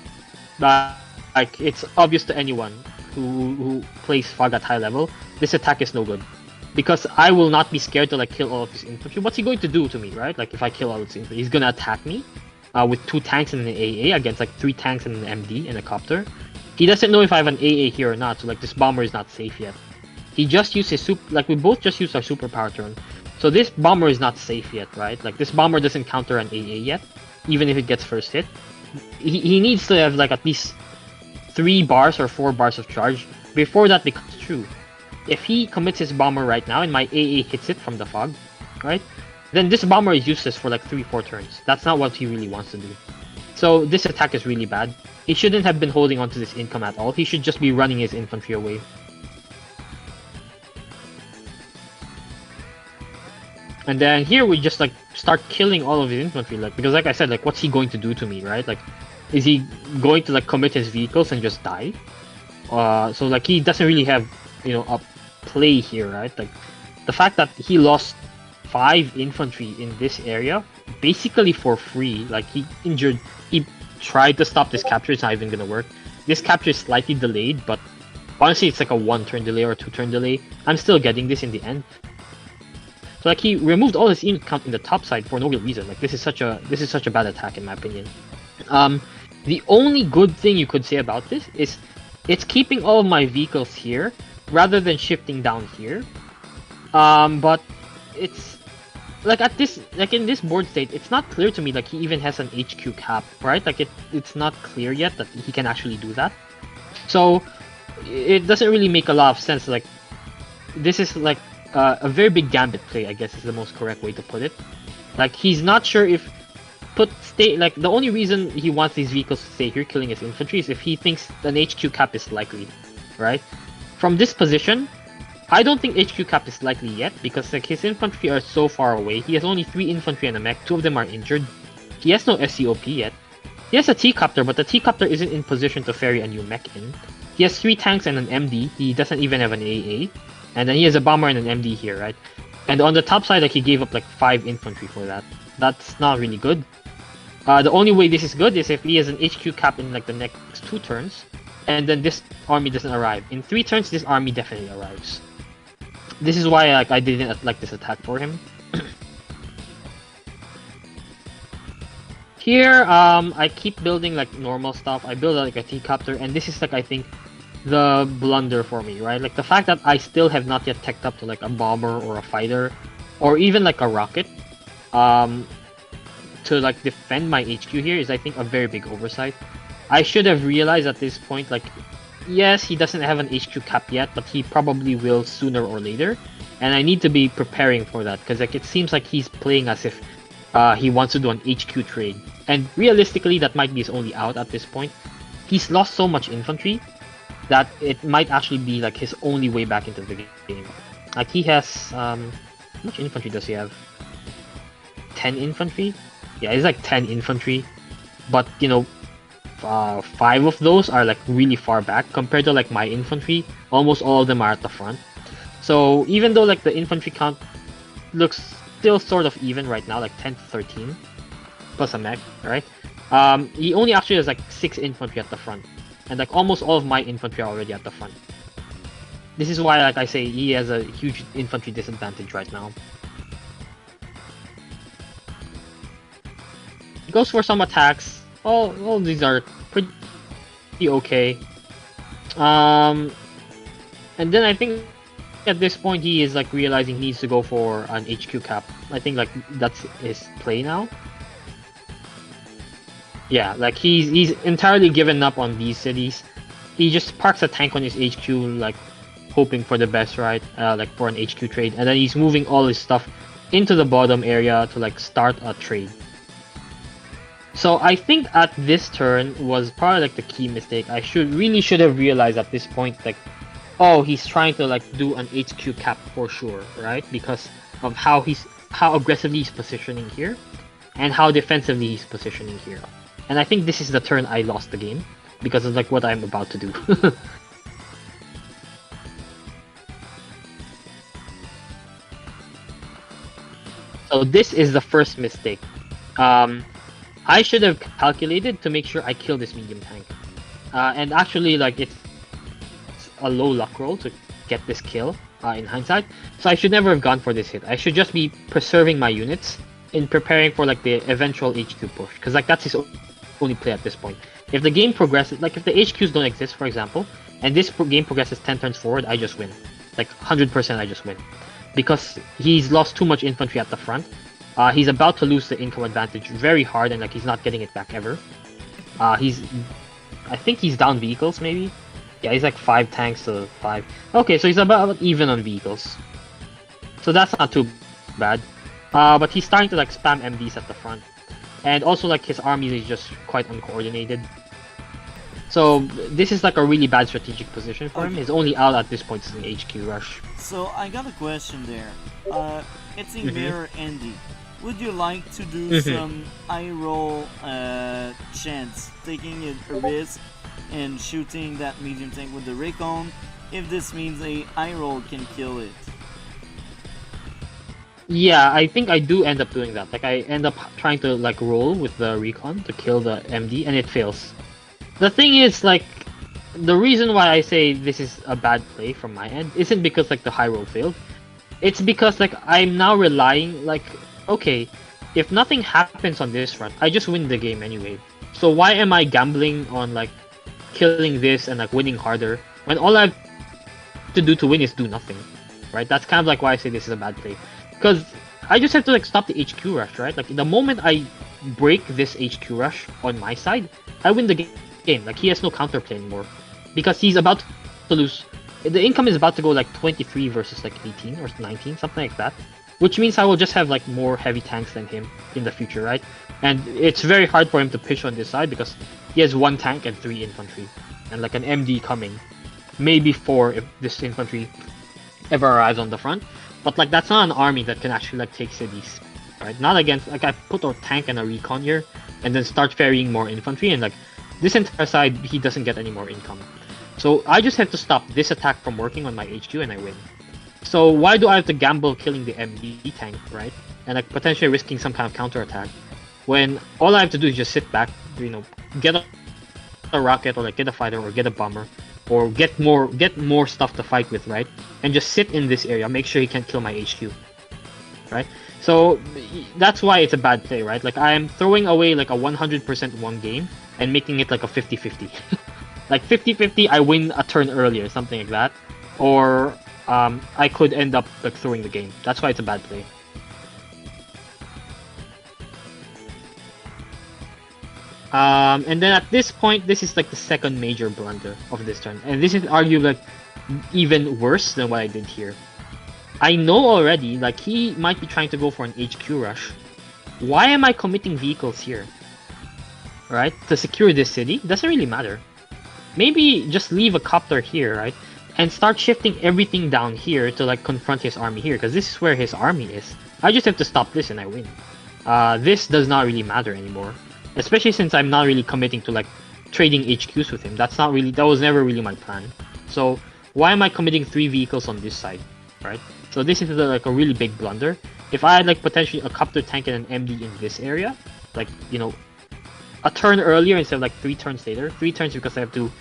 But, like, it's obvious to anyone who plays Fog at high level, this attack is no good. Because I will not be scared to, like, kill all of his infantry. What's he going to do to me, right? Like, if I kill all of his infantry, he's gonna attack me. With 2 tanks and an AA against like 3 tanks and an MD and a copter. He doesn't know if I have an AA here or not, so like this bomber is not safe yet. He just used his like we both just used our superpower turn. So this bomber is not safe yet, right? Like this bomber doesn't counter an AA yet, even if it gets first hit. He needs to have like at least 3 bars or 4 bars of charge before that becomes true. If he commits his bomber right now and my AA hits it from the fog, right? Then this bomber is useless for like 3-4 turns. That's not what he really wants to do. So this attack is really bad. He shouldn't have been holding on to this income at all. He should just be running his infantry away. And then here we just like start killing all of his infantry, like because like I said, like what's he going to do to me, right? Like, is he going to like commit his vehicles and just die? So like he doesn't really have, you know, a play here, right? Like the fact that he lost 5 infantry in this area, basically for free. Like he tried to stop this capture, it's not even gonna work. This capture is slightly delayed, but honestly it's like a 1-turn delay or a 2-turn delay. I'm still getting this in the end. So like he removed all his count in the top side for no real reason. Like this is such a bad attack in my opinion. The only good thing you could say about this is it's keeping all of my vehicles here rather than shifting down here. But it's like at this, like in this board state, it's not clear to me like he even has an HQ cap, right? Like it's not clear yet that he can actually do that. So it doesn't really make a lot of sense. Like this is like a very big gambit play, I guess is the most correct way to put it. Like he's not sure if like the only reason he wants these vehicles to stay here killing his infantry is if he thinks an HQ cap is likely, right? From this position, I don't think HQ cap is likely yet because like his infantry are so far away. He has only 3 infantry and a mech. 2 of them are injured. He has no SCOP yet. He has a T-copter, but the T-copter isn't in position to ferry a new mech in. He has 3 tanks and an MD. He doesn't even have an AA. And then he has a bomber and an MD here, right? And on the top side, like he gave up like 5 infantry for that. That's not really good. The only way this is good is if he has an HQ cap in like the next 2 turns, and then this army doesn't arrive. In 3 turns, this army definitely arrives. This is why like I didn't like this attack for him. Here, I keep building like normal stuff. I build like a T-copter, and this is like I think the blunder for me, right? Like the fact that I still have not yet teched up to like a bomber or a fighter, or even like a rocket, um, to like defend my HQ here is, I think, a very big oversight. I should have realized at this point, like, yes, he doesn't have an HQ cap yet, but he probably will sooner or later, and I need to be preparing for that because like it seems like he's playing as if he wants to do an HQ trade, and realistically, that might be his only out at this point. He's lost so much infantry that it might actually be like his only way back into the game. Like he has, how much infantry does he have? 10 infantry? Yeah, he's like 10 infantry, but you know, 5 of those are like really far back compared to like my infantry. Almost all of them are at the front. So even though like the infantry count looks still sort of even right now, like 10 to 13 plus a mech, right? He only actually has like 6 infantry at the front, and like almost all of my infantry are already at the front. This is why, like I say, he has a huge infantry disadvantage right now. He goes for some attacks. All these are pretty okay. And then I think at this point he is like realizing he needs to go for an HQ cap. I think like that's his play now. Yeah, like he's entirely given up on these cities. He just parks a tank on his HQ, like hoping for the best, right? Like for an HQ trade, and then he's moving all his stuff into the bottom area to like start a trade. So I think at this turn was probably like the key mistake. I really should have realized at this point, like, oh, he's trying to like do an HQ cap for sure, right? Because of how aggressively he's positioning here, and how defensively he's positioning here. And I think this is the turn I lost the game because of like what I'm about to do. So this is the first mistake. I should have calculated to make sure I kill this medium tank. And actually, like, it's a low luck roll to get this kill in hindsight. So I should never have gone for this hit. I should just be preserving my units in preparing for like the eventual HQ push. Because like that's his only play at this point. If the game progresses, like if the HQs don't exist, for example, and this game progresses 10 turns forward, I just win. Like 100% I just win. Because he's lost too much infantry at the front. He's about to lose the income advantage very hard, and like he's not getting it back ever. I think he's down vehicles maybe. Yeah, he's like 5 tanks to 5. Okay, so he's about even on vehicles. So that's not too bad. But he's starting to like spam MDs at the front, and also like his army is just quite uncoordinated. So this is like a really bad strategic position for him. His only out at this point is an HQ rush. So I got a question there. It's a mirror ending. Would you like to do some eye roll chance, taking a risk and shooting that medium tank with the recon, if this means a eye roll can kill it? Yeah, I think I do end up doing that. Like I end up trying to like roll with the recon to kill the MD, and it fails. The thing is, like, the reason why I say this is a bad play from my end isn't because like the high roll failed. It's because like I'm now relying, like, okay, if nothing happens on this front, I just win the game anyway. So why am I gambling on like killing this and like winning harder when all I have to do to win is do nothing, right? That's kind of like why I say this is a bad play. Because I just have to like stop the HQ rush, right? Like the moment I break this HQ rush on my side, I win the game. Like he has no counterplay anymore because he's about to lose. The income is about to go like 23 versus like 18 or 19, something like that. Which means I will just have like more heavy tanks than him in the future, right? And it's very hard for him to push on this side because he has 1 tank and 3 infantry. And like an MD coming. Maybe 4 if this infantry ever arrives on the front. But like that's not an army that can actually like take cities. Right? Not against, like I put a tank and a recon here and then start ferrying more infantry, and like this entire side he doesn't get any more income. So I just have to stop this attack from working on my HQ and I win. So why do I have to gamble killing the MD tank, right? And like potentially risking some kind of counter attack when all I have to do is just sit back, you know, get a rocket or like get a fighter or get a bomber or get more stuff to fight with, right? And just sit in this area, make sure he can't kill my HQ, right? So that's why it's a bad play, right? Like I am throwing away like a 100% one game and making it like a 50-50. Like 50-50, I win a turn earlier, something like that. Or I could end up like throwing the game. That's why it's a bad play. And then at this point, this is like the second major blunder of this turn. And this is arguably like even worse than what I did here. I know already, like he might be trying to go for an HQ rush. Why am I committing vehicles here? Right? To secure this city? Doesn't really matter. Maybe just leave a copter here, right? And start shifting everything down here to like confront his army here, because this is where his army is. I just have to stop this and I win. This does not really matter anymore. Especially since I'm not really committing to like trading HQs with him. That was never really my plan. So why am I committing 3 vehicles on this side, right? So this is like a really big blunder. If I had like potentially a copter tank and an MD in this area, like, you know, a turn earlier instead of like 3 turns later. 3 turns because I have to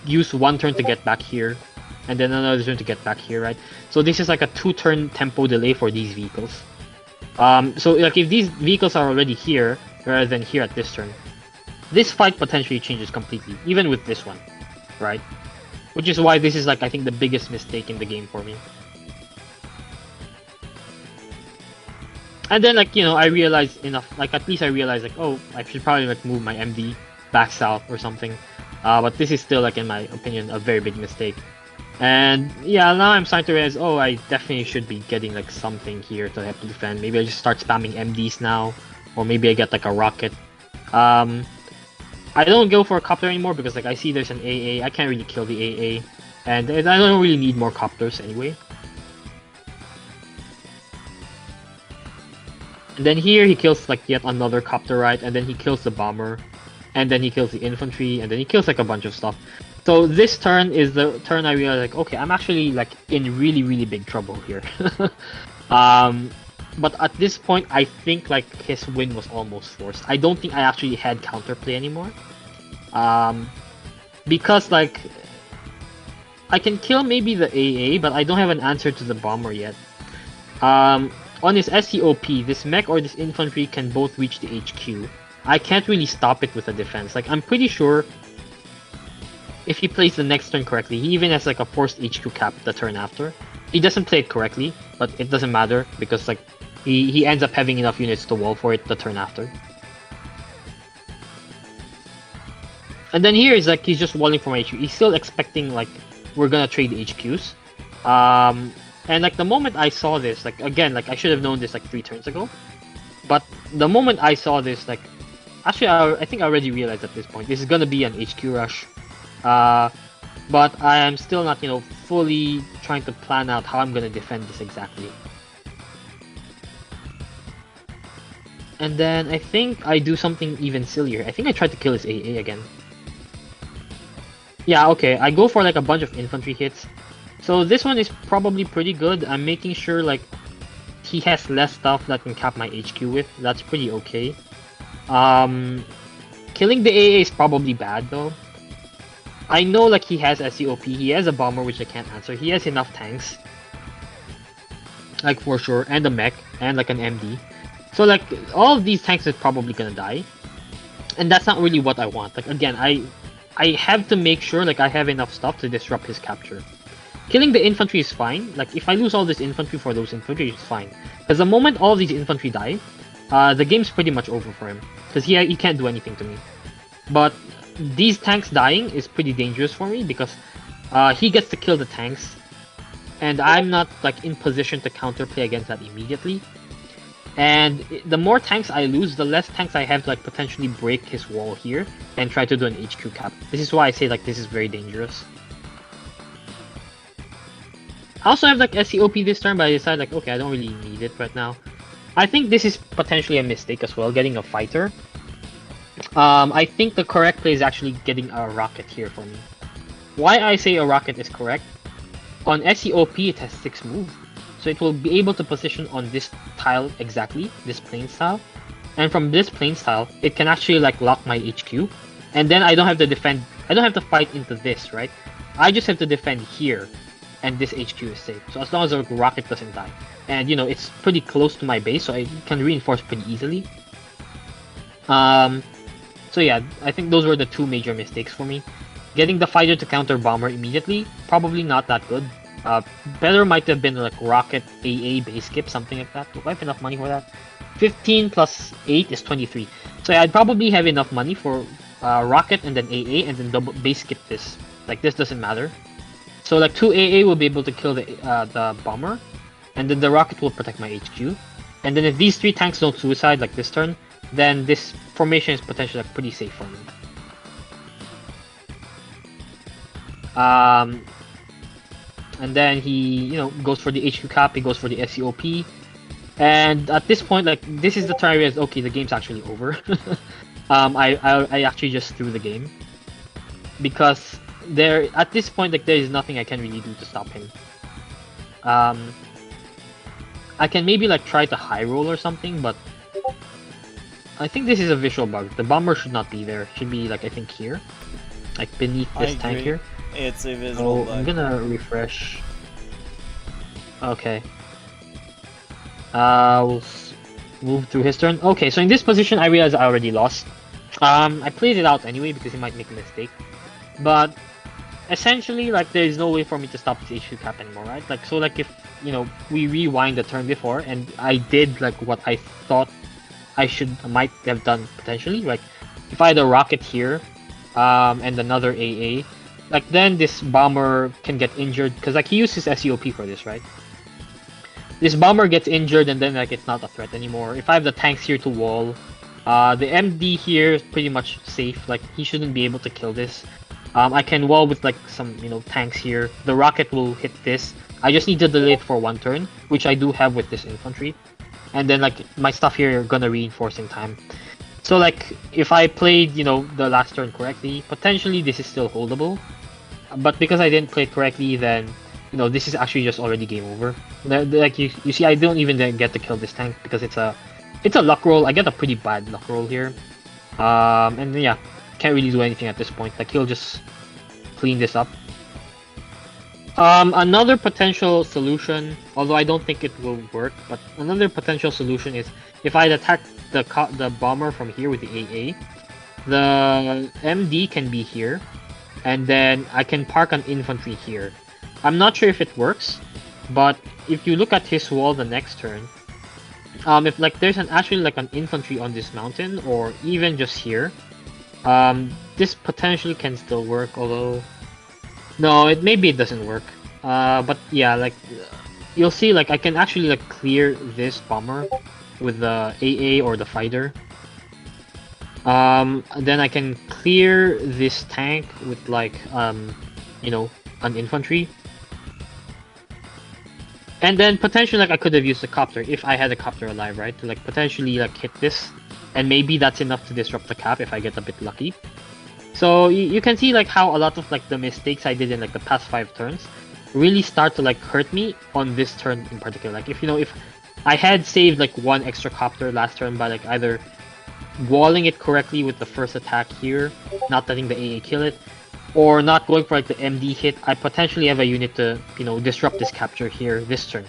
use 1 turn to get back here, and then another turn to get back here, right? So this is like a 2-turn tempo delay for these vehicles. So like if these vehicles are already here, rather than here at this turn, this fight potentially changes completely, even with this one, right? Which is why this is like, I think, the biggest mistake in the game for me. And then like, you know, I realized enough, like at least I realized like, oh, I should probably like move my MD back south or something. But this is still like, in my opinion, a very big mistake. And yeah, now I'm starting to realize, oh, I definitely should be getting like something here to help defend. Maybe I just start spamming MDs now, or maybe I get like a rocket. I don't go for a copter anymore because like I see there's an AA. I can't really kill the AA, and I don't really need more copters anyway. And then here he kills like yet another copter, right? And then he kills the bomber, and then he kills the infantry, and then he kills like a bunch of stuff. So this turn is the turn I realized like, okay, I'm actually like in really big trouble here. But at this point, I think like his win was almost forced. I don't think I actually had counterplay anymore. Because like I can kill maybe the AA, but I don't have an answer to the bomber yet. On his SCOP, this mech or this infantry can both reach the HQ. I can't really stop it with a defense. Like, I'm pretty sure if he plays the next turn correctly, he even has like a forced HQ cap the turn after. He doesn't play it correctly, but it doesn't matter because like he ends up having enough units to wall for it the turn after. And then here is like he's just walling for my HQ. He's still expecting like we're gonna trade HQs. And like the moment I saw this, like again, like I should have known this like 3 turns ago. But the moment I saw this, like actually I think I already realized at this point this is gonna be an HQ rush. But I am still not, you know, fully trying to plan out how I'm gonna defend this exactly. And then I think I do something even sillier. I think I tried to kill his AA again. Yeah, okay, I go for like a bunch of infantry hits. So this one is probably pretty good. I'm making sure like he has less stuff that can cap my HQ with. That's pretty okay. Killing the AA is probably bad though. I know like he has SCOP, he has a bomber which I can't answer, he has enough tanks. Like for sure, and a mech, and like an MD. So like, all of these tanks is probably gonna die. And that's not really what I want. Like again, I have to make sure like I have enough stuff to disrupt his capture. Killing the infantry is fine. Like if I lose all this infantry for those infantry, it's fine. Because the moment all these infantry die, the game's pretty much over for him. Because he can't do anything to me. But these tanks dying is pretty dangerous for me because he gets to kill the tanks. And I'm not like in position to counterplay against that immediately. And the more tanks I lose, the less tanks I have to like potentially break his wall here and try to do an HQ cap. This is why I say like this is very dangerous. I also have like SCOP this turn, but I decided like, okay, I don't really need it right now. I think this is potentially a mistake as well, getting a fighter. I think the correct play is actually getting a rocket here for me. Why I say a rocket is correct, on SCOP it has 6 moves. So it will be able to position on this tile exactly, this plane style. And from this plane style, it can actually like lock my HQ. And then I don't have to defend, I don't have to fight into this, right? I just have to defend here. And this HQ is safe. So as long as the rocket doesn't die. And you know, it's pretty close to my base, so I can reinforce pretty easily. So yeah, I think those were the 2 major mistakes for me. Getting the fighter to counter bomber immediately, probably not that good. Better might have been like rocket AA base skip, something like that. Do I have enough money for that? 15 plus 8 is 23. So yeah, I'd probably have enough money for rocket and then AA and then double base skip this. Like this doesn't matter. So like 2 AA will be able to kill the bomber, and then the rocket will protect my HQ. And then if these 3 tanks don't suicide like this turn, then this formation is potentially like pretty safe for me. And then he, goes for the HQ cap, he goes for the SCOP. And at this point, like, this is the turn I realized, okay, the game's actually over. I actually just threw the game. Because at this point, like, there is nothing I can really do to stop him. I can maybe, like, try to high roll or something, but I think this is a visual bug. The bomber should not be there. It should be, like, I think here. Like, beneath this tank here. It's a visual bug. I'm gonna refresh. Okay. We'll move through his turn. Okay, so in this position, I realized I already lost. I played it out anyway because he might make a mistake. But essentially, like, there's no way for me to stop this HQ cap anymore, right? Like, so, like, if, we rewind the turn before, and I did, like, what I thought I might have done potentially, like, if I had a rocket here, and another AA, like, then this bomber can get injured, because, like, he used his SEOP for this, right? This bomber gets injured, and then, like, it's not a threat anymore. If I have the tanks here to wall, the MD here is pretty much safe. Like, he shouldn't be able to kill this. I can wall with, like, some, tanks here. The rocket will hit this. I just need to delay it for 1 turn, which I do have with this infantry. And then, like, my stuff here are gonna reinforce in time. So, like, if I played, the last turn correctly, potentially this is still holdable. But because I didn't play it correctly, then, this is actually just already game over. Like, you see, I don't even get to kill this tank because it's a luck roll. I get a pretty bad luck roll here. And yeah, can't really do anything at this point. Like, he'll just clean this up. Another potential solution, although I don't think it will work, but another potential solution is if I attack the bomber from here with the AA, the MD can be here, and then I can park an infantry here. I'm not sure if it works, but if you look at his wall the next turn, if like there's actually like an infantry on this mountain, or even just here, this potentially can still work, although no, maybe it doesn't work. But yeah, like you'll see, like I can actually like clear this bomber with the AA or the fighter. Then I can clear this tank with like an infantry. And then potentially like I could have used a copter if I had a copter alive, right? To like potentially like hit this, and maybe that's enough to disrupt the cap if I get a bit lucky. So you can see like how a lot of like the mistakes I did in like the past 5 turns really start to like hurt me on this turn in particular. Like if I had saved like 1 extra copter last turn by like either walling it correctly with the first attack here, not letting the AA kill it, or not going for like the MD hit, I potentially have a unit to disrupt this capture here this turn.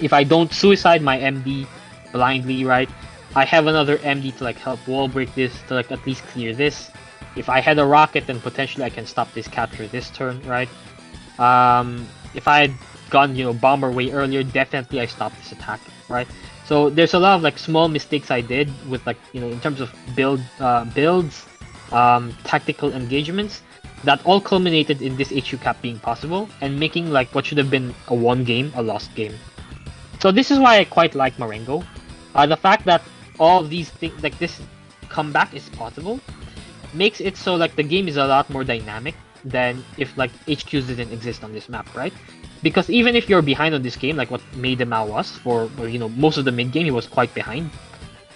If I don't suicide my MD blindly, right, I have another MD to like help wall break this, to like at least clear this. If I had a rocket, then potentially I can stop this capture this turn, right? If I had gone, bomber way earlier, definitely I stopped this attack, right? So there's a lot of like small mistakes I did with like, in terms of builds, tactical engagements, that all culminated in this HU cap being possible and making like what should have been a won game a lost game. So this is why I quite like Marengo. The fact that all of these things, like this comeback is possible, makes it so like the game is a lot more dynamic than if like HQs didn't exist on this map, right? Because even if you're behind on this game, like what maidemao was for most of the mid game, he was quite behind.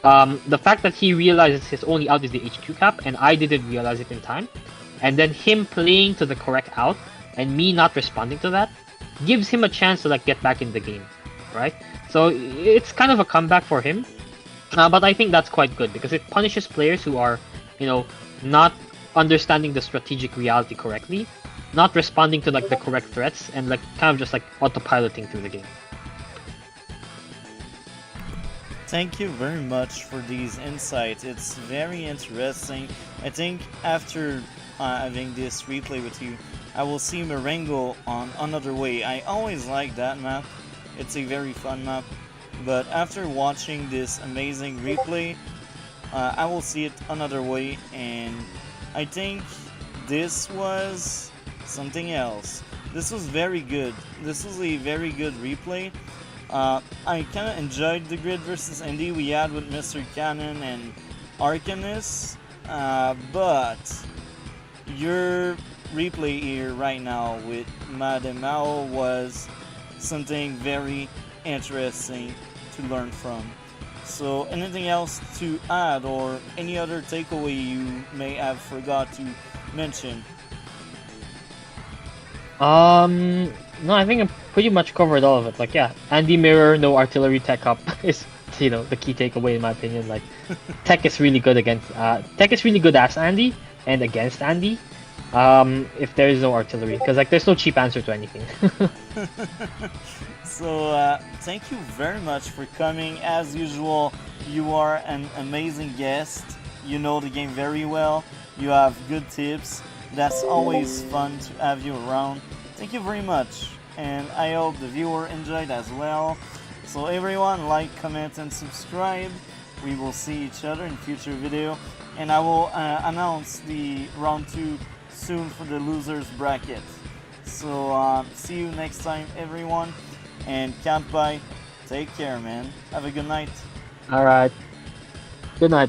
The fact that he realizes his only out is the HQ cap, and I didn't realize it in time, and then him playing to the correct out and me not responding to that, gives him a chance to like get back in the game, right? So it's kind of a comeback for him, but I think that's quite good because it punishes players who are not understanding the strategic reality correctly, not responding to like the correct threats, and like kind of just like autopiloting through the game. Thank you very much for these insights. It's very interesting. I think after having this replay with you. I will see Marengo on Another Way. I always like that map. It's a very fun map. But after watching this amazing replay, I will see it Another Way, and I think this was something else. This was very good. This was a very good replay. I kind of enjoyed the grid versus Indy we had with Mr. Cannon and Arcanist, but your replay here right now with maidemao was something very interesting to learn from. So anything else to add, or any other takeaway you may have forgot to mention? No, I think I pretty much covered all of it. Like, yeah, Andy Mirror, no artillery tech up is, you know, the key takeaway in my opinion. Like, tech is really good as Andy and against Andy. If there is no artillery, because like there's no cheap answer to anything. So thank you very much for coming. As usual, you are an amazing guest. You know the game very well. You have good tips. That's always fun to have you around. Thank you very much, and I hope the viewer enjoyed as well. So everyone, like, comment, and subscribe. We will see each other in future video, and I will announce the round 2 soon for the losers bracket. So see you next time, everyone, and Kanbei, take care, man. Have a good night. All right. Good night.